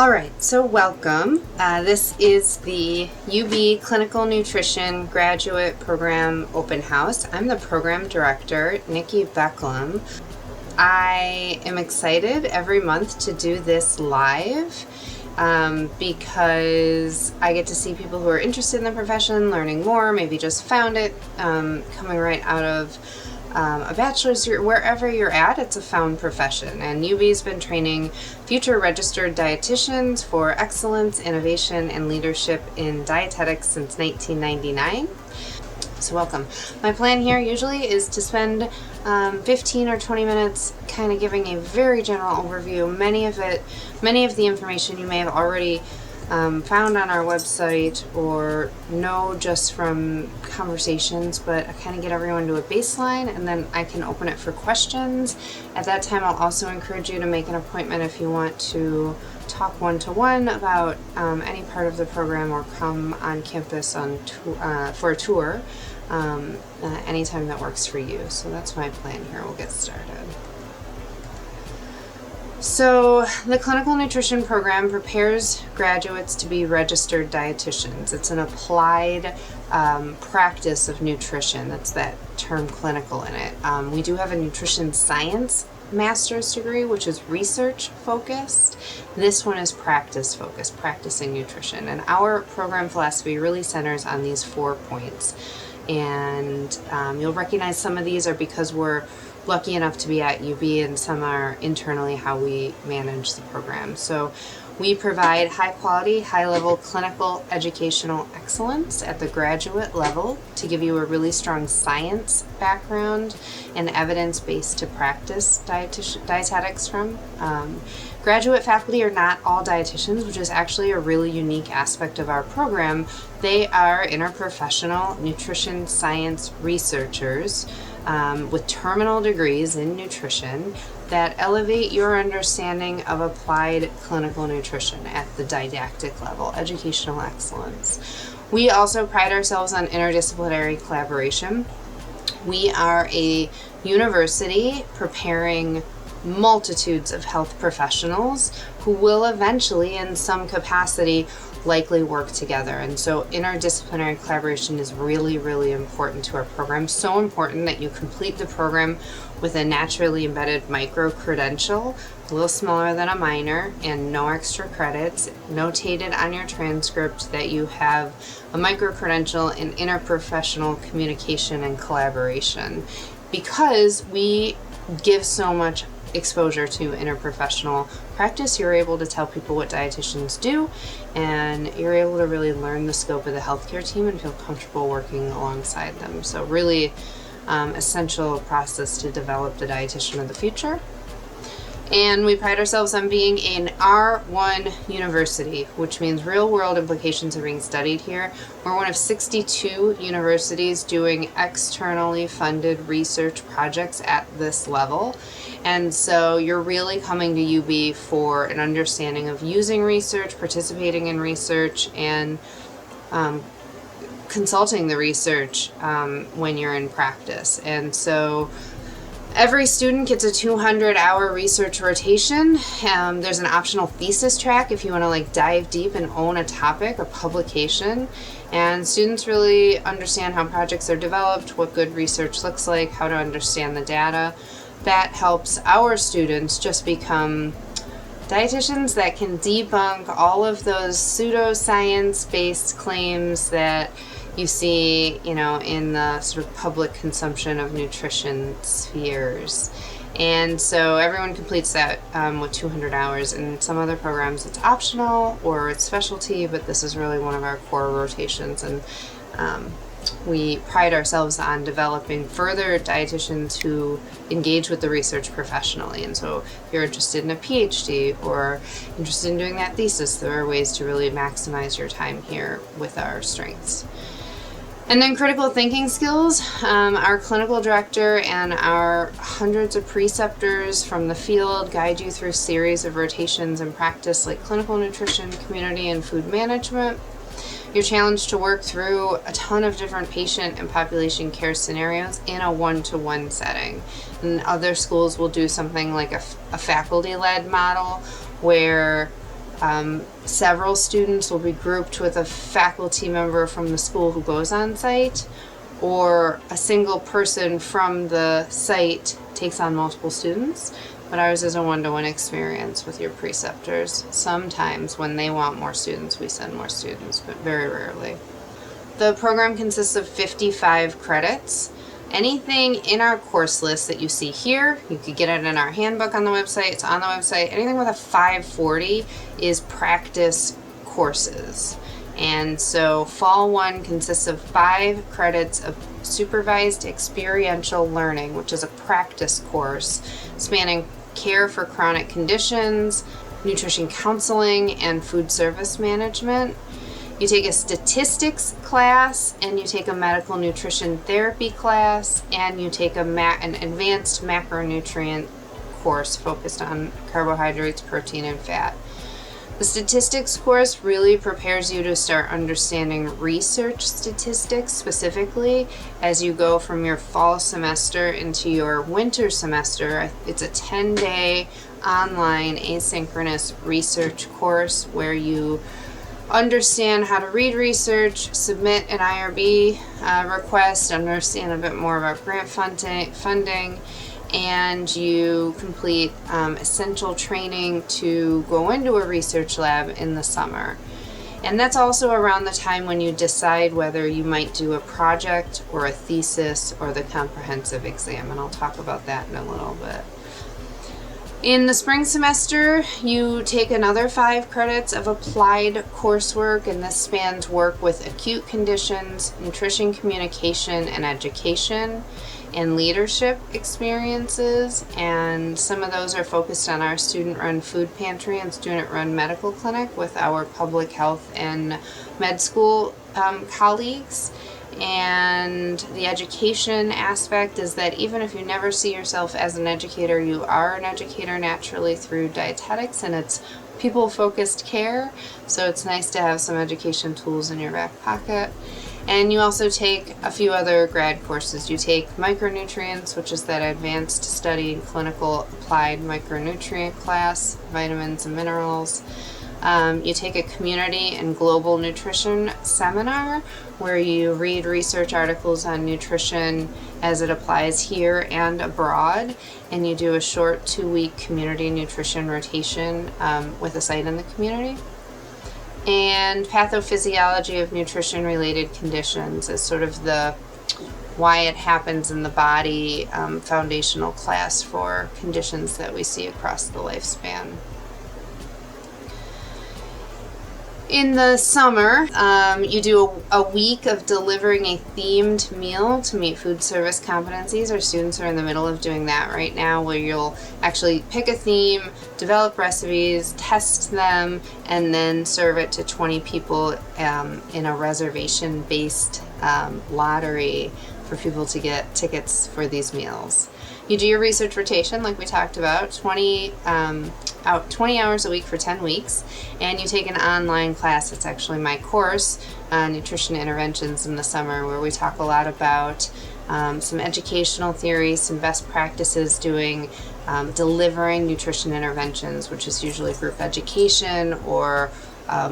All right, so welcome. This is the UB Clinical Nutrition Graduate Program Open House. I'm the program director, Nikki Becklum. I am excited every month to do this live because I get to see people who are interested in the profession, learning more, maybe just found it, coming right out of a bachelor's degree. Wherever you're at, it's a found profession. And UB's been training future registered dietitians for excellence, innovation, and leadership in dietetics since 1999. So welcome. My plan here usually is to spend 15 or 20 minutes kind of giving a very general overview. Many of the information you may have already found on our website or know just from conversations, but I kind of get everyone to a baseline and then I can open it for questions. At that time, I'll also encourage you to make an appointment if you want to talk one-to-one about any part of the program or come on campus for a tour anytime that works for you. So that's my plan here. We'll get started. So the clinical nutrition program prepares graduates to be registered dietitians. It's an applied practice of nutrition. That's that term clinical in it. We do have a nutrition science master's degree, which is research focused. This one is practice focused, practicing nutrition. And our program philosophy really centers on these 4 points. And you'll recognize some of these are because we're lucky enough to be at UB, and some are internally how we manage the program. So we provide high quality, high level clinical educational excellence at the graduate level to give you a really strong science background and evidence base to practice dietetics from. Graduate faculty are not all dietitians, which is actually a really unique aspect of our program. They are interprofessional nutrition science researchers with terminal degrees in nutrition that elevate your understanding of applied clinical nutrition at the didactic level, educational excellence. We also pride ourselves on interdisciplinary collaboration. We are a university preparing multitudes of health professionals who will eventually, in some capacity, likely work together. And so interdisciplinary collaboration is really, really important to our program. So important that you complete the program with a naturally embedded micro credential, a little smaller than a minor, and no extra credits, notated on your transcript that you have a micro credential in interprofessional communication and collaboration. Because we give so much exposure to interprofessional practice, you're able to tell people what dietitians do, and you're able to really learn the scope of the healthcare team and feel comfortable working alongside them. So really essential process to develop the dietitian of the future. And we pride ourselves on being an R1 university, which means real world implications are being studied here. We're one of 62 universities doing externally funded research projects at this level. And so you're really coming to UB for an understanding of using research, participating in research, and consulting the research when you're in practice. And so every student gets a 200-hour research rotation. There's an optional thesis track if you want to dive deep and own a topic, a publication. And students really understand how projects are developed, what good research looks like, how to understand the data. That helps our students just become dietitians that can debunk all of those pseudoscience-based claims that you see, in the sort of public consumption of nutrition spheres. And so everyone completes that with 200 hours. In some other programs, it's optional or it's specialty, but this is really one of our core rotations. And we pride ourselves on developing further dietitians who engage with the research professionally. And so if you're interested in a PhD or interested in doing that thesis, there are ways to really maximize your time here with our strengths. And then critical thinking skills. Our clinical director and our hundreds of preceptors from the field guide you through a series of rotations in practice like clinical nutrition, community, and food management. You're challenged to work through a ton of different patient and population care scenarios in a one-to-one setting. And other schools will do something like a faculty-led model where Several students will be grouped with a faculty member from the school who goes on site, or a single person from the site takes on multiple students. But ours is a one-to-one experience with your preceptors. Sometimes when they want more students, we send more students, but very rarely. The program consists of 55 credits. Anything in our course list that you see here, you could get it in our handbook on the website, it's on the website. Anything with a 540 is practice courses. And so Fall 1 consists of 5 credits of supervised experiential learning, which is a practice course spanning care for chronic conditions, nutrition counseling, and food service management. You take a statistics class, and you take a medical nutrition therapy class, and you take an advanced macronutrient course focused on carbohydrates, protein, and fat. The statistics course really prepares you to start understanding research statistics specifically as you go from your fall semester into your winter semester. It's a 10-day online asynchronous research course where you understand how to read research, submit an IRB request, understand a bit more about grant funding, and you complete essential training to go into a research lab in the summer. And that's also around the time when you decide whether you might do a project or a thesis or the comprehensive exam, and I'll talk about that in a little bit. In the spring semester, you take another 5 credits of applied coursework, and this spans work with acute conditions, nutrition communication and education, and leadership experiences. And some of those are focused on our student-run food pantry and student-run medical clinic with our public health and med school colleagues. And the education aspect is that even if you never see yourself as an educator, you are an educator naturally through dietetics, and it's people-focused care, so it's nice to have some education tools in your back pocket. And you also take a few other grad courses. You take micronutrients, which is that advanced study in clinical applied micronutrient class, vitamins and minerals. You take a community and global nutrition seminar where you read research articles on nutrition as it applies here and abroad, and you do a short 2-week community nutrition rotation with a site in the community. And pathophysiology of nutrition related conditions is sort of the why it happens in the body foundational class for conditions that we see across the lifespan. In the summer, you do a week of delivering a themed meal to meet food service competencies. Our students are in the middle of doing that right now, where you'll actually pick a theme, develop recipes, test them, and then serve it to 20 people in a reservation-based lottery for people to get tickets for these meals. You do your research rotation like we talked about, 20 hours a week for 10 weeks, and you take an online class. It's actually my course, Nutrition Interventions in the Summer, where we talk a lot about some educational theories, some best practices doing delivering nutrition interventions, which is usually group education or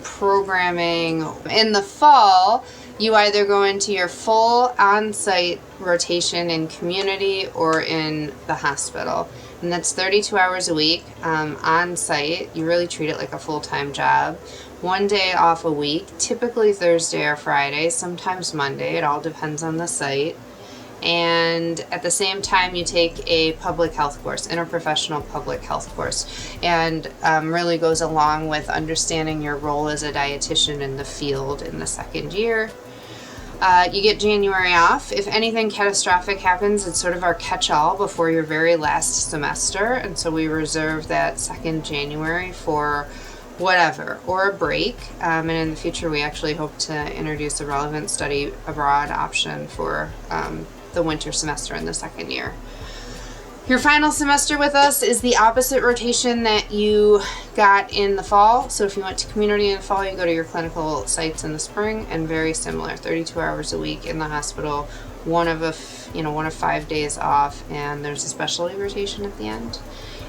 programming. In the fall, you either go into your full on-site rotation in community or in the hospital. And that's 32 hours a week on-site. You really treat it like a full-time job. 1 day off a week, typically Thursday or Friday, sometimes Monday. It all depends on the site. And at the same time, you take a public health course, interprofessional public health course, and really goes along with understanding your role as a dietitian in the field in the second year. You get January off. If anything catastrophic happens, it's sort of our catch-all before your very last semester, and so we reserve that second January for whatever, or a break. And in the future, we actually hope to introduce a relevant study abroad option for the winter semester in the second year. Your final semester with us is the opposite rotation that you got in the fall. So if you went to community in the fall, you go to your clinical sites in the spring, and very similar, 32 hours a week in the hospital, one of 5 days off, and there's a specialty rotation at the end.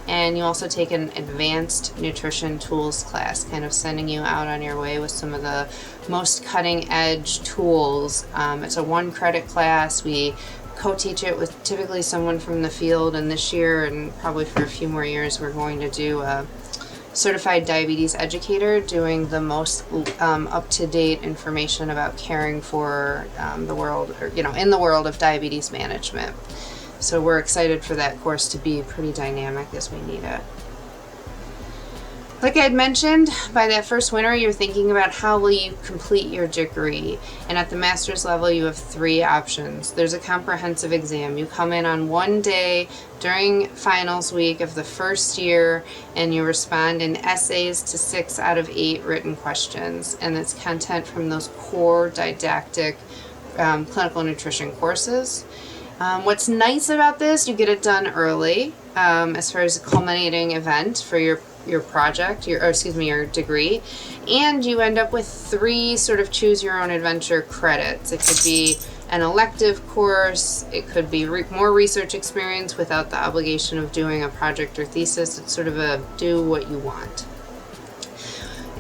And you also take an advanced nutrition tools class, kind of sending you out on your way with some of the most cutting edge tools. It's a 1-credit class. We co-teach it with typically someone from the field, and this year and probably for a few more years we're going to do a certified diabetes educator doing the most up-to-date information about caring for the world, or in the world of diabetes management. So we're excited for that course to be pretty dynamic as we need it. Like I had mentioned, by that first winter, you're thinking about how will you complete your degree. And at the master's level, you have 3 options. There's a comprehensive exam. You come in on one day during finals week of the first year, and you respond in essays to 6 out of 8 written questions. And it's content from those core didactic clinical nutrition courses. What's nice about this, you get it done early as far as a culminating event for your project, your degree, and you end up with 3 sort of choose your own adventure credits. It could be an elective course, it could be more research experience without the obligation of doing a project or thesis. It's sort of a do what you want.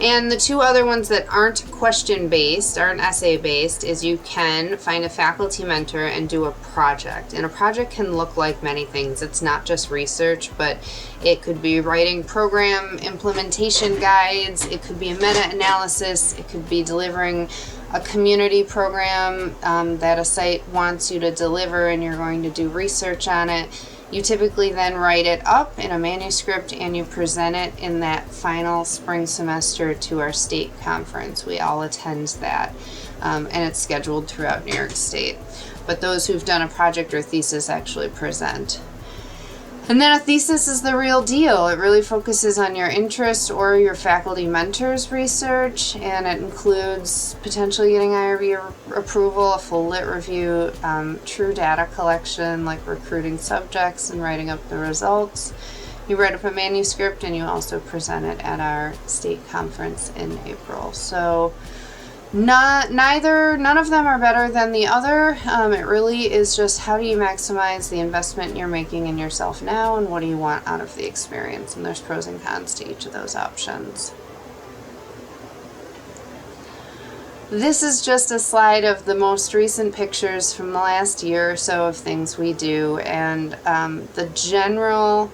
And the 2 other ones that aren't question-based, aren't essay-based, is you can find a faculty mentor and do a project. And a project can look like many things. It's not just research, but it could be writing program implementation guides, it could be a meta-analysis, it could be delivering a community program that a site wants you to deliver and you're going to do research on it. You typically then write it up in a manuscript and you present it in that final spring semester to our state conference. We all attend that, and it's scheduled throughout New York State. But those who've done a project or thesis actually present. And then a thesis is the real deal. It really focuses on your interest or your faculty mentor's research, and it includes potentially getting IRB approval, a full lit review, true data collection like recruiting subjects and writing up the results. You write up a manuscript and you also present it at our state conference in April. So none of them are better than the other. It really is just how do you maximize the investment you're making in yourself now, and what do you want out of the experience, and there's pros and cons to each of those options. This is just a slide of the most recent pictures from the last year or so of things we do, and the general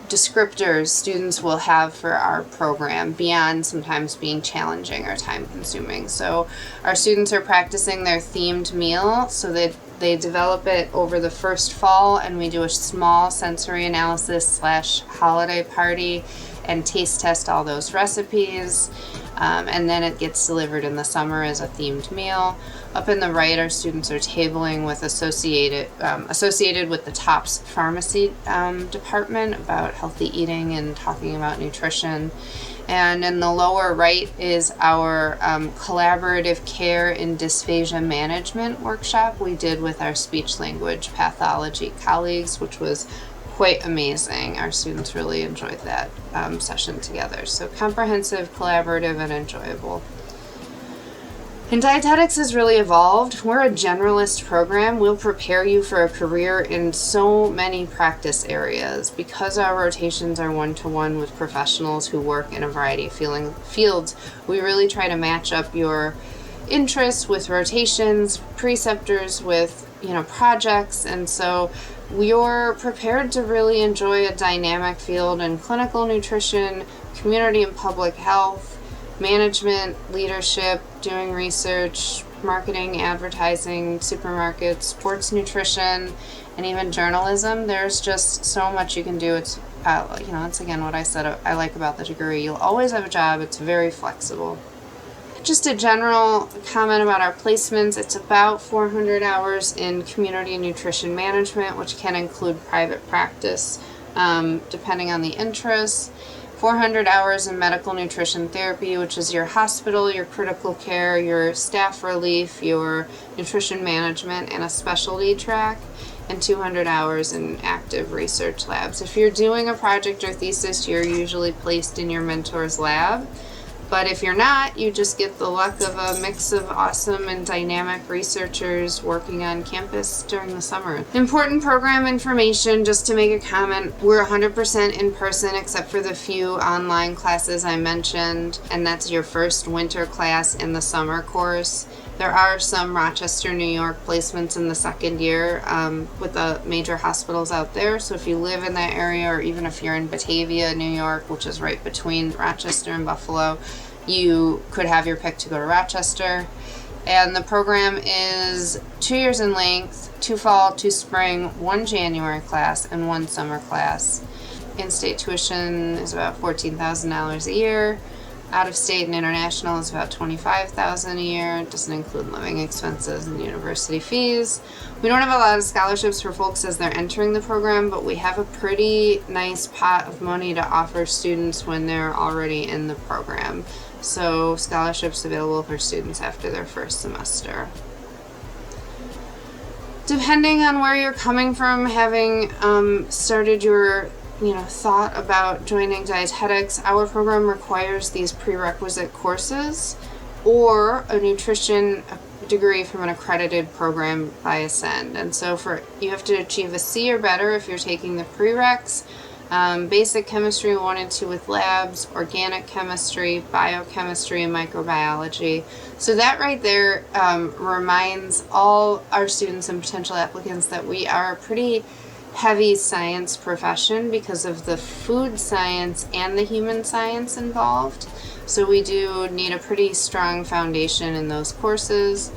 descriptors students will have for our program beyond sometimes being challenging or time consuming. So our students are practicing their themed meal, so they develop it over the first fall, and we do a small sensory analysis / holiday party and taste test all those recipes, and then it gets delivered in the summer as a themed meal. Up in the right, our students are tabling with associated with the TOPS pharmacy department about healthy eating and talking about nutrition. And in the lower right is our collaborative care in dysphagia management workshop we did with our speech language pathology colleagues, which was quite amazing. Our students really enjoyed that session together. So comprehensive, collaborative, and enjoyable. And dietetics has really evolved. We're a generalist program. We'll prepare you for a career in so many practice areas. Because our rotations are one-to-one with professionals who work in a variety of fields, we really try to match up your interests with rotations, preceptors with projects, and so you're prepared to really enjoy a dynamic field in clinical nutrition, community and public health, management, leadership, doing research, marketing, advertising, supermarkets, sports nutrition, and even journalism. There's just so much you can do. It's it's again what I said I like about the degree. You'll always have a job. It's very flexible. Just a general comment about our placements. It's about 400 hours in community nutrition management, which can include private practice, depending on the interests. 400 hours in medical nutrition therapy, which is your hospital, your critical care, your staff relief, your nutrition management, and a specialty track, and 200 hours in active research labs. If you're doing a project or thesis, you're usually placed in your mentor's lab. But if you're not, you just get the luck of a mix of awesome and dynamic researchers working on campus during the summer. Important program information, just to make a comment, we're 100% in person except for the few online classes I mentioned, and that's your first winter class in the summer course. There are some Rochester, New York placements in the second year with the major hospitals out there. So if you live in that area, or even if you're in Batavia, New York, which is right between Rochester and Buffalo, you could have your pick to go to Rochester. And the program is 2 years in length, 2 fall, 2 spring, 1 January class, and 1 summer class. In-state tuition is about $14,000 a year. Out-of-state and international is about $25,000 a year. It doesn't include living expenses and university fees. We don't have a lot of scholarships for folks as they're entering the program, but we have a pretty nice pot of money to offer students when they're already in the program. So scholarships available for students after their first semester. Depending on where you're coming from, having started your thought about joining dietetics, our program requires these prerequisite courses or a nutrition degree from an accredited program by Ascend. And so you have to achieve a C or better if you're taking the prereqs. Basic chemistry 1 and 2 with labs, organic chemistry, biochemistry, and microbiology. So that right there reminds all our students and potential applicants that we are a pretty heavy science profession because of the food science and the human science involved. So we do need a pretty strong foundation in those courses.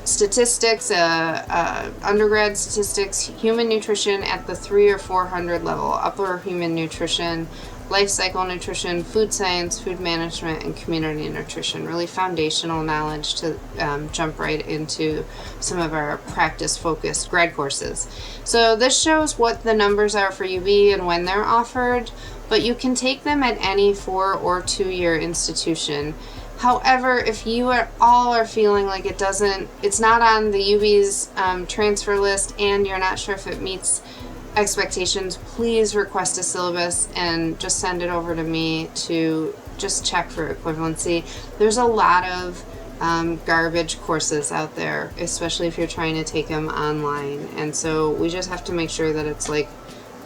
Statistics, undergrad statistics, human nutrition at the 300 or 400 level, upper human nutrition, life cycle nutrition, food science, food management, and community nutrition. Really foundational knowledge to jump right into some of our practice-focused grad courses. So this shows what the numbers are for UB and when they're offered, but you can take them at any 4 or 2 year institution. However, if you are feeling like it's not on the UB's transfer list and you're not sure if it meets expectations, please request a syllabus and just send it over to me to just check for equivalency. There's a lot of garbage courses out there, especially if you're trying to take them online, and so we just have to make sure that it's like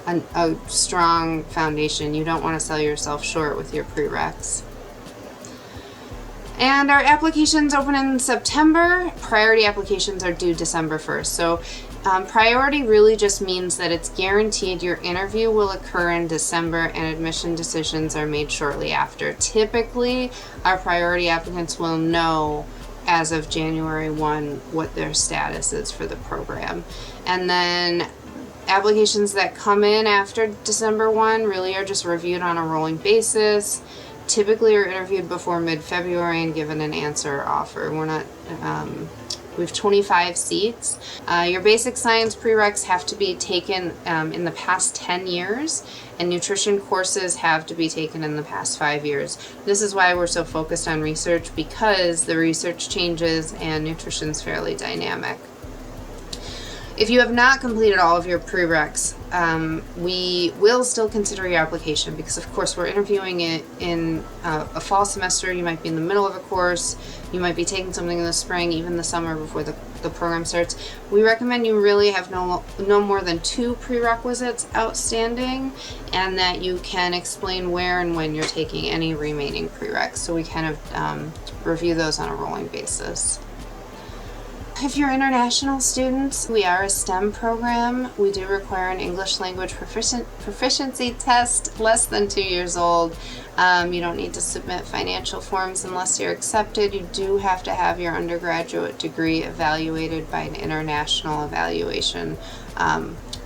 a strong foundation. You don't want to sell yourself short with your prereqs. And our applications open in September. Priority applications are due December 1st. So priority really just means that it's guaranteed your interview will occur in December and admission decisions are made shortly after. Typically, our priority applicants will know as of January 1 what their status is for the program. And then applications that come in after December 1 really are just reviewed on a rolling basis. Typically are interviewed before mid-February and given an answer or offer. We have 25 seats. Your basic science prereqs have to be taken in the past 10 years, and nutrition courses have to be taken in the past 5 years. This is why we're so focused on research, because the research changes and nutrition's fairly dynamic. If you have not completed all of your prereqs, we will still consider your application because, of course, we're interviewing it in a fall semester. You might be in the middle of a course. You might be taking something in the spring, even the summer before the program starts. We recommend you really have no more than 2 prerequisites outstanding, and that you can explain where and when you're taking any remaining prereqs. So we kind of review those on a rolling basis. If you're international students, we are a STEM program. We do require an English language proficiency test less than 2 years old. You don't need to submit financial forms unless you're accepted. You do have to have your undergraduate degree evaluated by an international evaluation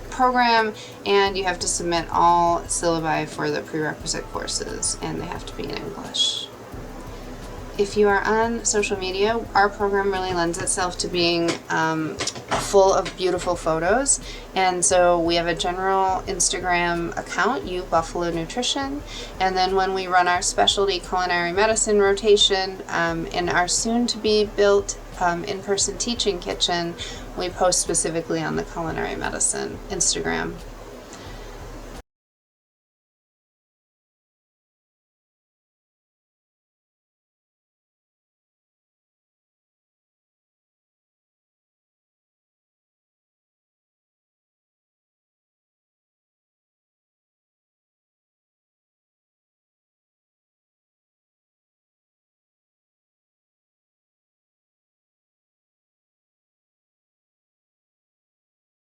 program, and you have to submit all syllabi for the prerequisite courses, and they have to be in English. If you are on social media, our program really lends itself to being full of beautiful photos. And so we have a general Instagram account, UBuffalo Nutrition. And then when we run our specialty culinary medicine rotation in our soon-to-be built in-person teaching kitchen, we post specifically on the culinary medicine Instagram.